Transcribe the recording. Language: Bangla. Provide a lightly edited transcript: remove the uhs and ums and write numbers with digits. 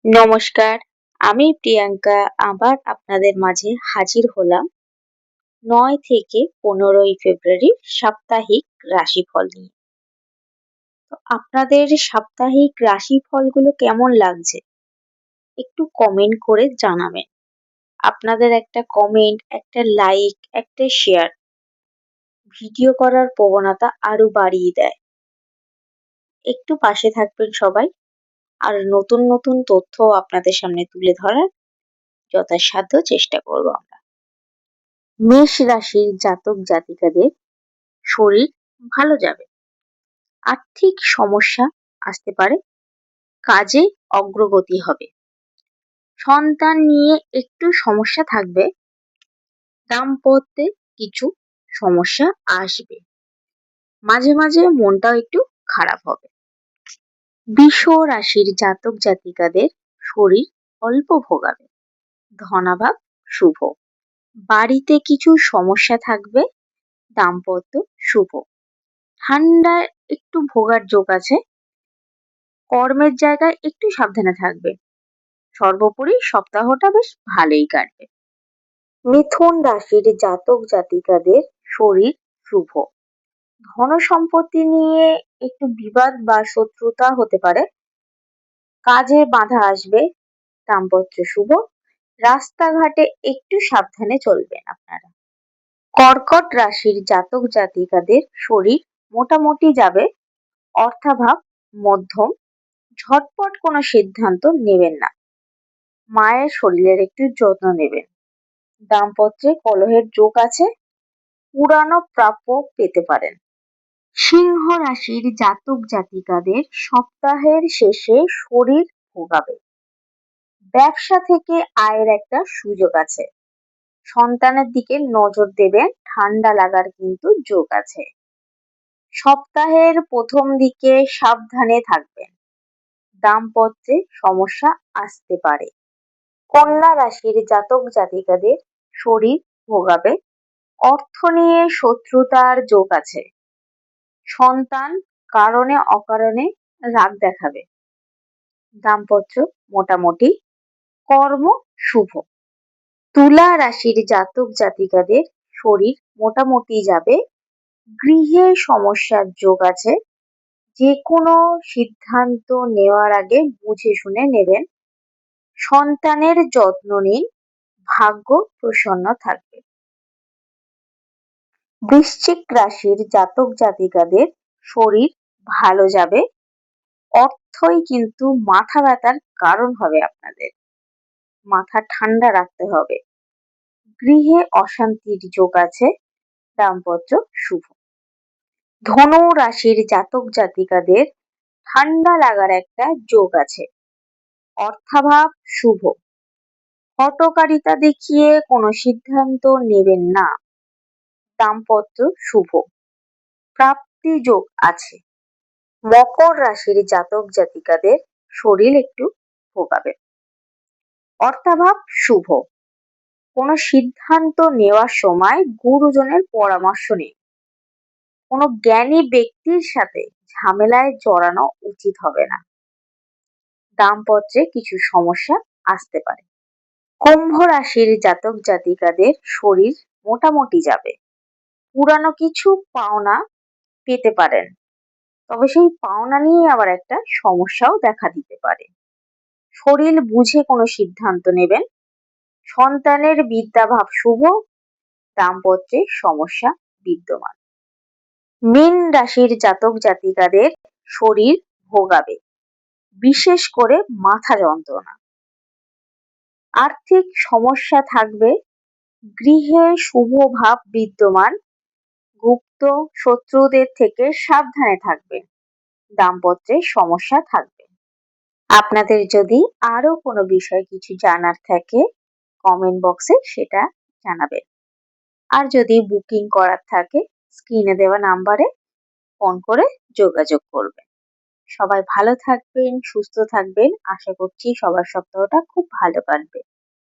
নমস্কার, আমি প্রিয়াঙ্কা আবার আপনাদের মাঝে হাজির হলাম ৯ থেকে ১৫ই ফেব্রুয়ারি সাপ্তাহিক রাশিফল নিয়ে। তো আপনাদের সাপ্তাহিক রাশিফলগুলো কেমন লাগছে? একটু কমেন্ট করে জানাবেন। আপনাদের একটা কমেন্ট, একটা লাইক, একটা শেয়ার ভিডিও করার প্রবণতা আরো বাড়িয়ে দেয়। একটু পাশে থাকবেন সবাই। আর নতুন নতুন তথ্য আপনাদের সামনে তুলে ধরার যথাসাধ্য চেষ্টা করব আমরা। মেষ রাশির জাতক জাতিকাদের শরীর ভালো যাবে, আর্থিক সমস্যা আসতে পারে, কাজে অগ্রগতি হবে, সন্তান নিয়ে একটু সমস্যা থাকবে, দাম্পত্যে কিছু সমস্যা আসবে, মাঝে মাঝে মনটাও একটু খারাপ হবে। বৃষ রাশির জাতক জাতিকাদের শরীর অল্প ভোগাবে, ধনাভাব শুভ, বাড়িতে কিছু সমস্যা থাকবে, দাম্পত্য শুভ, ঠান্ডায় একটু ভোগার যোগ আছে, কর্মের জায়গায় একটু সাবধানে থাকবে, সর্বোপরি সপ্তাহটা বেশ ভালোই কাটবে। মিথুন রাশির জাতক জাতিকাদের শরীর শুভ, ধন সম্পত্তি নিয়ে একটু বিবাদ বা শত্রুতা হতে পারে, কাজে বাধা আসবে, দাম্পত্য শুভ, রাস্তাঘাটে একটু সাবধানে চলবেন আপনারা। কর্কট রাশির জাতক জাতিকাদের শরীর মোটামুটি যাবে, অর্থাভাব মধ্যম, ঝটপট কোনো সিদ্ধান্ত নেবেন না, মায়ের শরীরের একটু যত্ন নেবেন, দাম্পত্যে কলহের যোগ আছে, পুরানো প্রাপ্য পেতে পারেন। সিংহ রাশির জাতক জাতিকাদের সপ্তাহের শেষে শরীর ভোগাবে, ব্যবসা থেকে আয়ের একটা সুযোগ আছে, সন্তানের দিকে নজর দেবেন, ঠান্ডা লাগার কিন্তু যোগ আছে, সপ্তাহের প্রথম দিকে সাবধানে থাকবেন, দাম্পত্যে সমস্যা আসতে পারে। কন্যা রাশির জাতক জাতিকাদের শরীর ভোগাবে, অর্থ নিয়ে শত্রুতার যোগ আছে, সন্তান কারণে অকারণে রাগ দেখাবে, দাম্পত্য মোটামুটি, কর্ম শুভ। তুলা রাশির জাতক জাতিকাদের শরীর মোটামুটি যাবে, গৃহে সমস্যার যোগ আছে, যে কোনো সিদ্ধান্ত নেওয়ার আগে বুঝে শুনে নেবেন, সন্তানের যত্ন নিন, ভাগ্য প্রসন্ন থাকবে। বৃশ্চিক রাশির জাতক জাতিকাদের শরীর ভালো যাবে, অর্থই কিন্তু মাথা ব্যথার কারণ হবে আপনাদের, মাথা ঠান্ডা রাখতে হবে, গৃহে অশান্তির যোগ আছে, দাম্পত্য শুভ। ধনু রাশির জাতক জাতিকাদের ঠান্ডা লাগার একটা যোগ আছে, অর্থাভাব শুভ, হঠকারিতা দেখিয়ে কোনো সিদ্ধান্ত নেবেন না, দাম্পত্য শুভ, প্রাপ্তি যোগ আছে। মকর রাশির জাতক জাতিকাদের শরীর একটু ভোগাবে, অর্থাভাব শুভ, কোনো সিদ্ধান্ত নেওয়ার সময় গুরুজনের পরামর্শ নিন, কোনো জ্ঞানী ব্যক্তির সাথে ঝামেলায় জড়ানো উচিত হবে না, দাম্পত্যে কিছু সমস্যা আসতে পারে। কুম্ভ রাশির জাতক জাতিকাদের শরীর মোটামুটি যাবে, পুরানো কিছু পাওনা পেতে পারেন, তবে সেই পাওনা নিয়ে আবার একটা সমস্যাও দেখা দিতে পারে, শরীর বুঝে কোনো সিদ্ধান্ত নেবেন, সন্তানের বিদ্যাভাব শুভ, দাম্পত্যে সমস্যা বিদ্যমান। মীন রাশির জাতক জাতিকাদের শরীর ভোগাবে, বিশেষ করে মাথা যন্ত্রণা, আর্থিক সমস্যা থাকবে, গৃহে শুভ ভাব বিদ্যমান, গুপ্ত শত্রুদের থেকে সাবধানে থাকবেন, দাম্পত্যে সমস্যা থাকবে। আপনাদের যদি আরো কোনো বিষয় কিছু জানার থাকে কমেন্ট বক্সে সেটা জানাবেন, আর যদি বুকিং করার থাকে স্ক্রিনে দেওয়া নাম্বারে ফোন করে যোগাযোগ করবেন। সবাই ভালো থাকবেন, সুস্থ থাকবেন, আশা করছি সবার সপ্তাহটা খুব ভালো কাটবে।